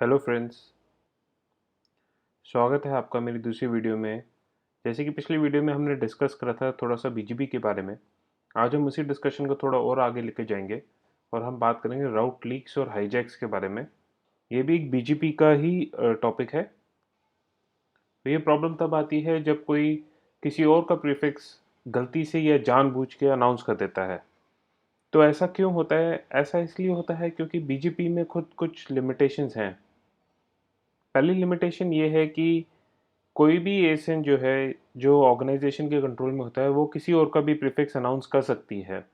Hello friends, स्वागत है आपका मेरी दूसरी वीडियो में। जैसे कि पिछली वीडियो में हमने डिस्कस करा था थोड़ा सा बीजीपी के बारे में। आज हम उसी डिस्कशन को थोड़ा और आगे लेके जाएंगे और हम बात करेंगे राउट लीक्स और हाईजैक्स के बारे में। ये भी एक बीजीपी का ही टॉपिक है। तो ये प्रॉब्लम तब आती है जब कोई किसी और का प्रीफिक्स गलती से या जानबूझ के अनाउंस कर देता है। तो ऐसा क्यों होता है? ऐसा इसलिए होता है क्योंकि बीजीपी में खुद कुछ लिमिटेशंस हैं। पहली लिमिटेशन ये है कि कोई भी एजेंट जो है, जो ऑर्गेनाइजेशन के कंट्रोल में होता है, वो किसी और का भी प्रीफिक्स अनाउंस कर सकती है।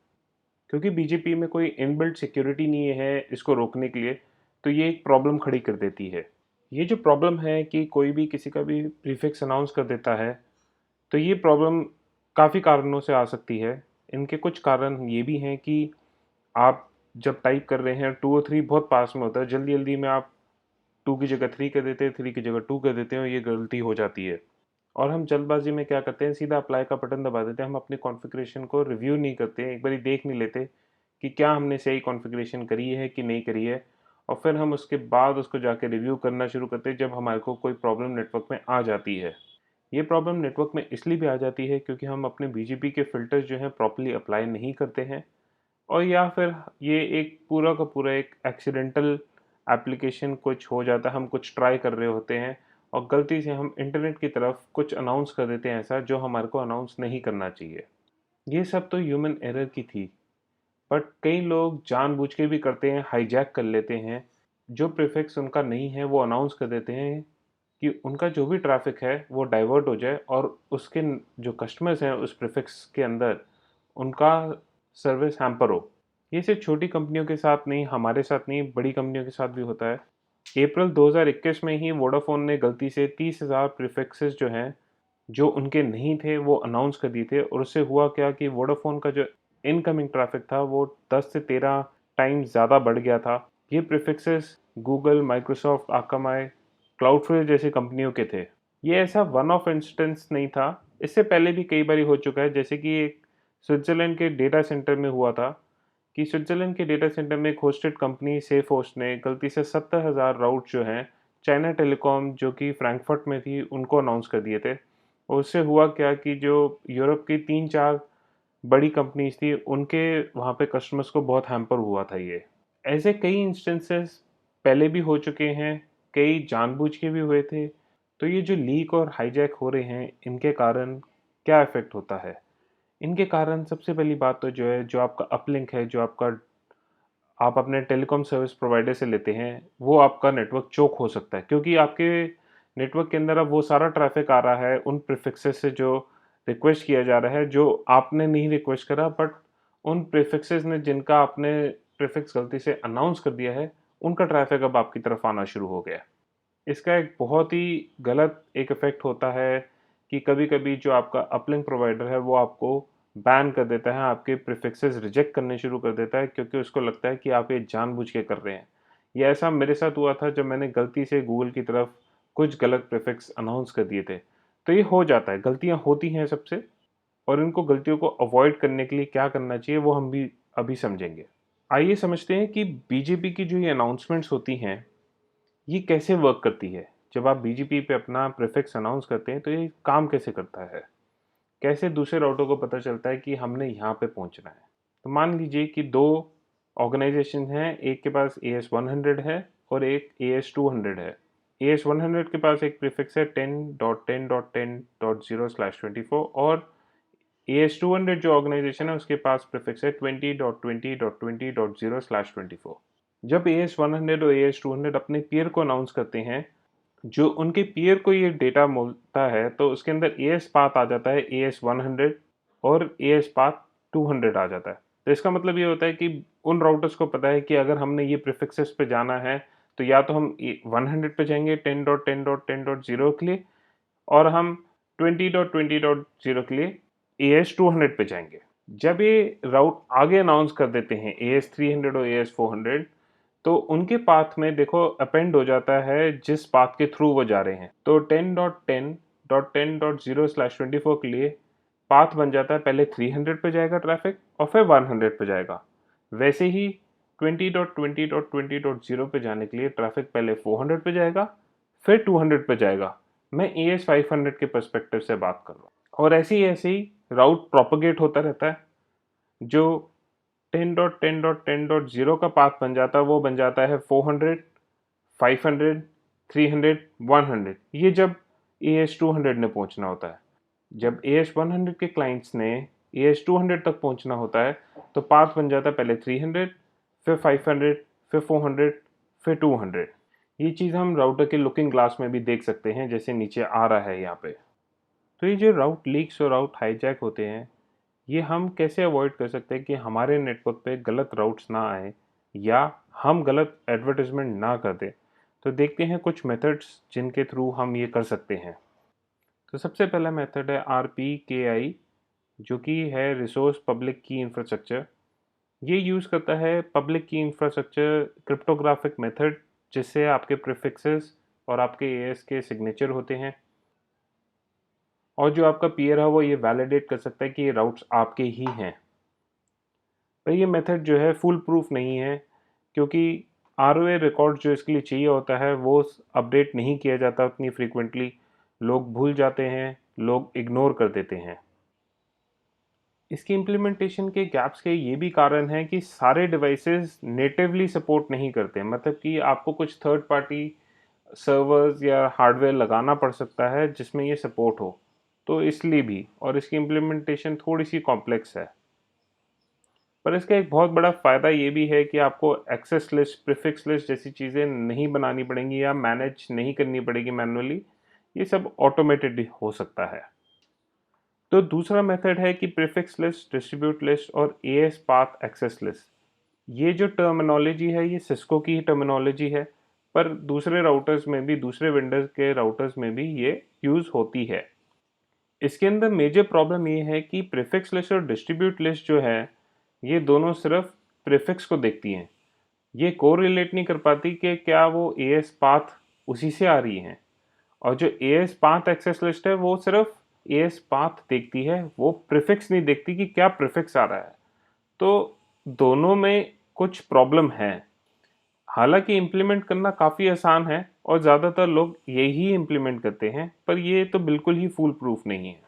क्योंकि बीजेपी में कोई इनबिल्ट सिक्योरिटी नहीं है इसको रोकने के लिए, तो ये एक प्रॉब्लम खड़ी कर देती है। ये जो प्रॉब्लम है कि कोई भी किसी का भी प्रीफिक्स अनाउंस कर देता है, तो ये प्रॉब्लम काफ़ी कारणों से आ सकती है। इनके कुछ कारण ये भी हैं कि आप जब टाइप कर रहे हैं 2 और 3 बहुत पास में होता है, जल्दी जल्दी में आप 2 की जगह 3 कर देते हैं, 3 की जगह 2 कर देते हैं और ये गलती हो जाती है। और हम जल्दबाजी में क्या करते हैं, सीधा अप्लाई का बटन दबा देते हैं। हम अपनी कॉन्फ़िगरेशन को रिव्यू नहीं करते हैं, एक बारी देख नहीं लेते कि क्या हमने सही कॉन्फ़िगरेशन करी है कि नहीं करी है, और फिर हम उसके बाद उसको जाके रिव्यू करना शुरू करते हैं जब हमारे को कोई प्रॉब्लम नेटवर्क में आ जाती है। ये प्रॉब्लम नेटवर्क में इसलिए भी आ जाती है क्योंकि हम अपने बीजीपी के फ़िल्टर्स जो हैं प्रॉपर्ली अप्लाई नहीं करते हैं, और या फिर ये एक पूरा का पूरा एक एक्सीडेंटल एप्लीकेशन कुछ हो जाता है। हम कुछ ट्राई कर रहे होते हैं और गलती से हम इंटरनेट की तरफ कुछ अनाउंस कर देते हैं ऐसा जो हमारे को अनाउंस नहीं करना चाहिए। ये सब तो ह्यूमन एरर की थी, बट कई लोग जानबूझ के भी करते हैं, हाईजैक कर लेते हैं। जो प्रीफिक्स उनका नहीं है वो अनाउंस कर देते हैं कि उनका जो भी ट्रैफिक है वो डाइवर्ट हो जाए और उसके जो कस्टमर्स हैं उस प्रीफिक्स के अंदर उनका सर्विस हैम्पर हो। ये सिर्फ छोटी कंपनियों के साथ नहीं, हमारे साथ नहीं, बड़ी कंपनियों के साथ भी होता है। अप्रैल 2021 में ही वोडाफोन ने गलती से 30,000 प्रीफिक्सेस जो हैं, जो उनके नहीं थे, वो अनाउंस कर दिए थे, और उससे हुआ क्या कि वोडाफोन का जो इनकमिंग ट्रैफिक था वो 10 से 13 टाइम्स ज़्यादा बढ़ गया था। ये prefixes Google, Microsoft, akamai, Cloudflare जैसी कंपनियों के थे। ये ऐसा वन ऑफ इंस्टेंस नहीं था, इससे पहले भी कई बारी हो चुका है। जैसे कि एक स्विट्ज़रलैंड के डेटा सेंटर में हुआ था कि स्विट्ज़रलैंड के डेटा सेंटर में एक होस्टेड कंपनी सेफ होस्ट ने गलती से 70,000 राउट जो हैं चाइना टेलीकॉम जो कि फ्रैंकफर्ट में थी उनको अनाउंस कर दिए थे। और उससे हुआ क्या कि जो यूरोप की 3-4 बड़ी कंपनीज थी उनके वहाँ पे कस्टमर्स को बहुत हैम्पर हुआ था ये। ऐसे कई इंस्टेंसेस पहले भी हो चुके हैं, कई जानबूझ के भी हुए थे। तो ये जो लीक और हाईजैक हो रहे हैं, इनके कारण क्या इफ़ेक्ट होता है? इनके कारण सबसे पहली बात तो जो है, जो आपका अपलिंक है, जो आपका आप अपने टेलीकॉम सर्विस प्रोवाइडर से लेते हैं, वो आपका नेटवर्क चोक हो सकता है क्योंकि आपके नेटवर्क के अंदर अब वो सारा ट्रैफ़िक आ रहा है उन प्रीफ़िक्सेस से जो रिक्वेस्ट किया जा रहा है, जो आपने नहीं रिक्वेस्ट करा, बट उन प्रीफ़िक्सेस ने जिनका आपने प्रीफ़िक्स गलती से अनाउंस कर दिया है, उनका ट्रैफ़िक अब आपकी तरफ आना शुरू हो गया है। इसका एक बहुत ही गलत एक इफ़ेक्ट होता है कि कभी-कभी जो आपका अपलिंक प्रोवाइडर है वो आपको बैन कर देता है, आपके प्रीफिक्सेस रिजेक्ट करने शुरू कर देता है क्योंकि उसको लगता है कि आप ये जानबूझ के कर रहे हैं। ये ऐसा मेरे साथ हुआ था जब मैंने गलती से गूगल की तरफ कुछ गलत प्रीफिक्स अनाउंस कर दिए थे। तो ये हो जाता है, गलतियाँ होती हैं सबसे, और इनको गलतियों को अवॉइड करने के लिए क्या करना चाहिए वो हम भी अभी समझेंगे। आइए समझते हैं कि बीजेपी की जो ये अनाउंसमेंट्स होती हैं, ये कैसे वर्क करती है? जब आप बीजीपी पे अपना प्रीफिक्स अनाउंस करते हैं तो ये काम कैसे करता है? कैसे दूसरे राउटर को पता चलता है कि हमने यहाँ पे पहुँचना है? तो मान लीजिए कि 2 ऑर्गेनाइज़ेशन हैं, एक के पास AS100 है और एक AS200 है। AS100 के पास एक प्रीफिक्स है 10.10.10.0/24, और AS200 जो ऑर्गेनाइज़ेशन है उसके पास प्रीफिक्स है 20.20.20.0/24। जब AS100 और AS200 अपने पीयर को अनाउंस करते हैं, जो उनके पीयर को ये डेटा मिलता है तो उसके अंदर एएस पाथ आ जाता है AS100, और एएस पाथ 200 आ जाता है। तो इसका मतलब ये होता है कि उन राउटर्स को पता है कि अगर हमने ये प्रीफिक्सेस पे जाना है तो या तो हम 100 पे जाएंगे 10.10.10.0 के लिए, और हम 20.20.0 के लिए AS200 पे जाएंगे। जब ये राउट आगे अनाउंस कर देते हैं AS300 और AS400, तो उनके पाथ में देखो अपेंड हो जाता है जिस पाथ के थ्रू वो जा रहे हैं। तो 10.10.10.0/24 के लिए पाथ बन जाता है, पहले 300 पे जाएगा ट्रैफिक और फिर 100 पे जाएगा। वैसे ही 20.20.20.0 पे जाने के लिए ट्रैफिक पहले 400 पे जाएगा, फिर 200 पे जाएगा। मैं AES 500 के पर्सपेक्टिव से बात कर रहा हूँ। और ऐसे ही राउट प्रोपगेट होता रहता है। जो 10.10.10.0 का पाथ बन जाता है वो बन जाता है 400, 500, 300, 100। ये जब AES 200 ने पहुंचना होता है। जब AES 100 के क्लाइंट्स ने AES 200 तक पहुंचना होता है तो पाथ बन जाता है पहले 300, फिर 500, फिर 400, फिर 200। ये चीज़ हम राउटर के लुकिंग ग्लास में भी देख सकते हैं, जैसे नीचे आ रहा है यहाँ पे। तो ये जो राउट लीक्स और राउट हाईजैक होते हैं, ये हम कैसे अवॉइड कर सकते हैं कि हमारे नेटवर्क पे गलत राउट्स ना आए या हम गलत एडवर्टाइजमेंट ना कर दें। तो देखते हैं कुछ मेथड्स जिनके थ्रू हम ये कर सकते हैं। तो सबसे पहला मेथड है RPKI, जो कि है रिसोर्स पब्लिक की इंफ्रास्ट्रक्चर। ये यूज़ करता है पब्लिक की इंफ्रास्ट्रक्चर क्रिप्टोग्राफिक मेथड, जिससे आपके प्रीफिक्सेस और आपके AES के सिग्नेचर होते हैं, और जो आपका पीयर है वो ये वैलिडेट कर सकता है कि ये राउट्स आपके ही हैं। पर ये मेथड जो है फुल प्रूफ नहीं है, क्योंकि ROA रिकॉर्ड जो इसके लिए चाहिए होता है वो अपडेट नहीं किया जाता उतनी फ्रीक्वेंटली। लोग भूल जाते हैं, लोग इग्नोर कर देते हैं। इसकी इम्प्लीमेंटेशन के गैप्स के ये भी कारण हैं कि सारे डिवाइसेस नेटिवली सपोर्ट नहीं करते, मतलब कि आपको कुछ थर्ड पार्टी सर्वर्स या हार्डवेयर लगाना पड़ सकता है जिसमें ये सपोर्ट हो, तो इसलिए भी, और इसकी इम्प्लीमेंटेशन थोड़ी सी कॉम्प्लेक्स है। पर इसका एक बहुत बड़ा फ़ायदा ये भी है कि आपको एक्सेस लिस्ट, प्रीफिक्स लिस्ट जैसी चीज़ें नहीं बनानी पड़ेंगी या मैनेज नहीं करनी पड़ेगी मैनुअली। ये सब ऑटोमेटेड हो सकता है। तो दूसरा मेथड है कि प्रीफिक्स लिस्ट, डिस्ट्रीब्यूट लिस्ट और AES पाथ एक्सेस लिस्ट। ये जो टर्मिनोलॉजी है ये सिस्को की ही टर्मिनोलॉजी है, पर दूसरे राउटर्स में भी, दूसरे वेंडर्स के राउटर्स में भी ये यूज़ होती है। इसके अंदर मेजर प्रॉब्लम ये है कि प्रीफिक्स लिस्ट और डिस्ट्रीब्यूट लिस्ट जो है, ये दोनों सिर्फ प्रीफिक्स को देखती हैं। ये कोरिलेट नहीं कर पाती कि क्या वो AES पाथ उसी से आ रही हैं। और जो AES पाथ एक्सेस लिस्ट है वो सिर्फ AES पाथ देखती है, वो प्रीफिक्स नहीं देखती कि क्या प्रीफिक्स आ रहा है। तो दोनों में कुछ प्रॉब्लम है। हालांकि इम्प्लीमेंट करना काफ़ी आसान है और ज़्यादातर लोग यही इम्प्लीमेंट करते हैं, पर ये तो बिल्कुल ही फुल प्रूफ नहीं है।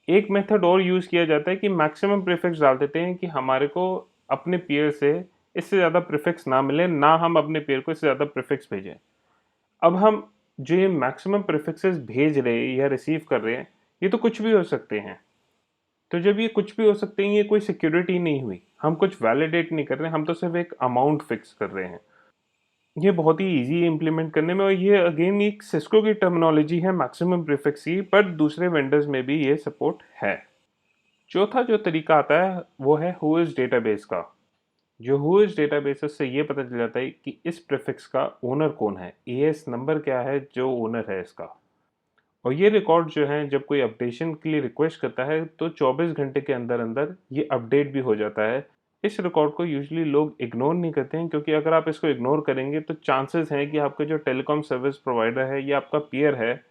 एक मेथड और यूज़ किया जाता है कि मैक्सिमम प्रीफिक्स डाल देते हैं कि हमारे को अपने पीयर से इससे ज़्यादा प्रीफिक्स ना मिले, ना हम अपने पीयर को इससे ज़्यादा प्रीफिक्स भेजें। अब हम जो ये मैक्सिमम प्रीफिक्सेस भेज रहे हैं या रिसीव कर रहे हैं, ये तो कुछ भी हो सकते हैं। तो जब ये कुछ भी हो सकते हैं, ये कोई सिक्योरिटी नहीं हुई, हम कुछ वैलिडेट नहीं कर रहे, हम तो सिर्फ एक अमाउंट फिक्स कर रहे हैं। ये बहुत ही इजी है इम्प्लीमेंट करने में, और ये अगेन एक सिस्को की टर्मिनोलॉजी है मैक्सिमम प्रीफिक्स की, पर दूसरे वेंडर्स में भी ये सपोर्ट है। चौथा जो तरीका आता है वो है Whois डेटाबेस का। जो Whois डेटाबेस से ये पता चल जाता है कि इस प्रीफिक्स का ओनर कौन है, AES नंबर क्या है जो ओनर है इसका। और ये रिकॉर्ड जो है जब कोई अपडेशन के लिए रिक्वेस्ट करता है तो 24 घंटे के अंदर अंदर ये अपडेट भी हो जाता है। इस रिकॉर्ड को यूजुअली लोग इग्नोर नहीं करते हैं, क्योंकि अगर आप इसको इग्नोर करेंगे तो चांसेस हैं कि आपका जो टेलीकॉम सर्विस प्रोवाइडर है या आपका पीयर है,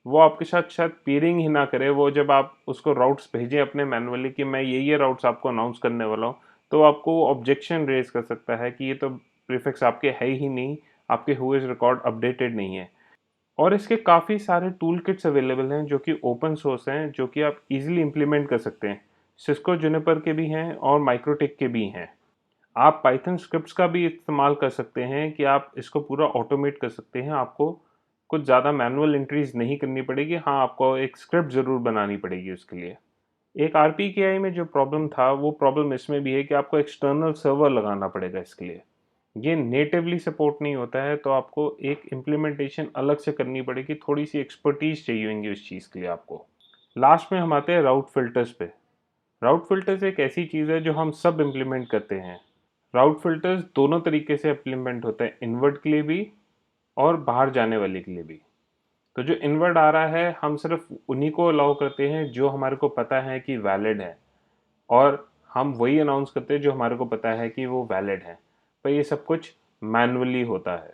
वो आपके साथ शायद पीयरिंग ही ना करे। वो जब आप उसको राउट्स भेजें अपने मैनुअली कि मैं ये राउट्स आपको अनाउंस करने वाला हूँ, तो आपको ऑब्जेक्शन रेज कर सकता है कि ये तो प्रीफिक्स आपके है ही नहीं, आपके Whois रिकॉर्ड अपडेटेड नहीं है। और इसके काफ़ी सारे टूल किट्स अवेलेबल हैं जो कि ओपन सोर्स हैं, जो कि आप इजीली इंप्लीमेंट कर सकते हैं। सिस्को जुनिपर के भी हैं और माइक्रोटेक के भी हैं। आप पाइथन स्क्रिप्ट्स का भी इस्तेमाल कर सकते हैं कि आप इसको पूरा ऑटोमेट कर सकते हैं। आपको कुछ ज़्यादा मैनुअल एंट्रीज नहीं करनी पड़ेगी। हाँ, आपको एक स्क्रिप्ट ज़रूर बनानी पड़ेगी उसके लिए। एक RPKI में जो प्रॉब्लम था, वो प्रॉब्लम इसमें भी है कि आपको एक्सटर्नल सर्वर लगाना पड़ेगा इसके लिए। ये नेटिवली सपोर्ट नहीं होता है, तो आपको एक इम्प्लीमेंटेशन अलग से करनी पड़ेगी, थोड़ी सी एक्सपर्टीज चाहिए होंगी उस चीज़ के लिए आपको। लास्ट में हम आते हैं राउट फिल्टर्स पे। राउट फिल्टर्स एक ऐसी चीज़ है जो हम सब इम्प्लीमेंट करते हैं। राउट फिल्टर्स दोनों तरीके से इम्प्लीमेंट होते हैं, इनवर्ड के लिए भी और बाहर जाने वाले के लिए भी। तो जो इनवर्ड आ रहा है, हम सिर्फ उन्हीं को अलाउ करते हैं जो हमारे को पता है कि वैलिड है, और हम वही अनाउंस करते हैं जो हमारे को पता है कि वो वैलिड है। पर ये सब कुछ मैनुअली होता है।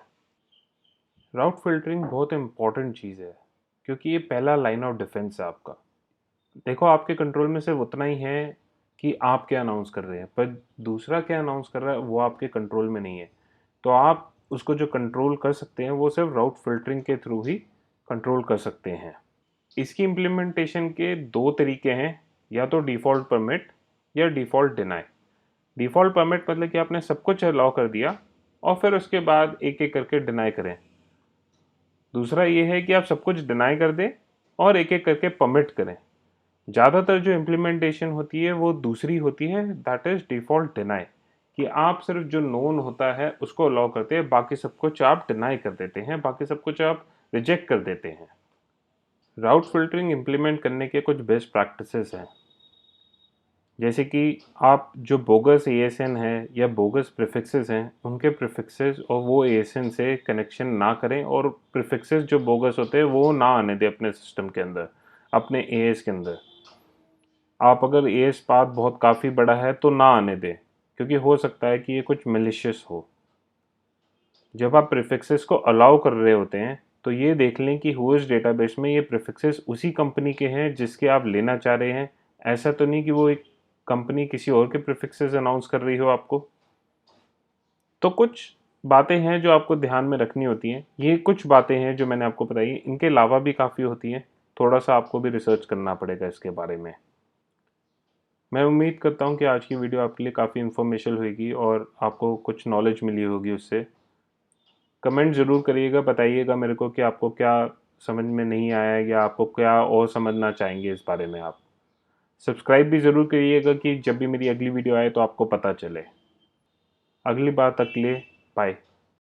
राउट फिल्टरिंग बहुत इंपॉर्टेंट चीज़ है, क्योंकि ये पहला लाइन ऑफ डिफेंस है आपका। देखो, आपके कंट्रोल में सिर्फ उतना ही है कि आप क्या अनाउंस कर रहे हैं, पर दूसरा क्या अनाउंस कर रहा है वो आपके कंट्रोल में नहीं है। तो आप उसको जो कंट्रोल कर सकते हैं वो सिर्फ राउट फिल्टरिंग के थ्रू ही कंट्रोल कर सकते हैं। इसकी इम्प्लीमेंटेशन के दो तरीके हैं, या तो डिफ़ॉल्ट परमिट या डिफ़ॉल्ट डिनाई। डिफ़ॉल्ट परमिट मतलब कि आपने सब कुछ अलाउ कर दिया और फिर उसके बाद एक एक करके डिनाई करें। दूसरा ये है कि आप सब कुछ डिनाई कर दें और एक एक करके परमिट करें। ज़्यादातर जो इम्प्लीमेंटेशन होती है वो दूसरी होती है, दैट इज़ डिफ़ॉल्ट डिनाई, कि आप सिर्फ जो नोन होता है उसको अलाउ करते हैं, बाकी सब कुछ आप डिनाई कर देते हैं, बाकी सब कुछ आप रिजेक्ट कर देते हैं। राउट फिल्टरिंग इम्प्लीमेंट करने के कुछ बेस्ट प्रैक्टिसेस हैं, जैसे कि आप जो बोगस एएसएन है या बोगस प्रीफिक्सेस हैं उनके प्रीफिक्सेस और वो एएसएन से कनेक्शन ना करें, और प्रीफिक्सेस जो बोगस होते हैं वो ना आने दें अपने सिस्टम के अंदर, अपने एएस के अंदर। आप अगर एएस पाथ बहुत काफ़ी बड़ा है तो ना आने दें, क्योंकि हो सकता है कि ये कुछ मेलिशियस हो। जब आप प्रीफिक्सेस को अलाउ कर रहे होते हैं तो ये देख लें कि हुएस डेटाबेस में ये प्रीफिक्सेस उसी कंपनी के हैं जिसके आप लेना चाह रहे हैं। ऐसा तो नहीं कि वो एक कंपनी किसी और के प्रीफिक्सेस अनाउंस कर रही हो आपको। तो कुछ बातें हैं जो आपको ध्यान में रखनी होती हैं। ये कुछ बातें हैं जो मैंने आपको बताई, इनके अलावा भी काफ़ी होती हैं। थोड़ा सा आपको भी रिसर्च करना पड़ेगा इसके बारे में। मैं उम्मीद करता हूँ कि आज की वीडियो आपके लिए काफ़ी इन्फॉर्मेशनल होगी और आपको कुछ नॉलेज मिली होगी उससे। कमेंट ज़रूर करिएगा, बताइएगा मेरे को कि आपको क्या समझ में नहीं आया है या आपको क्या और समझना चाहेंगे इस बारे में आप। सब्सक्राइब भी ज़रूर करिएगा कि जब भी मेरी अगली वीडियो आए तो आपको पता चले। अगली बार तक के लिए बाय।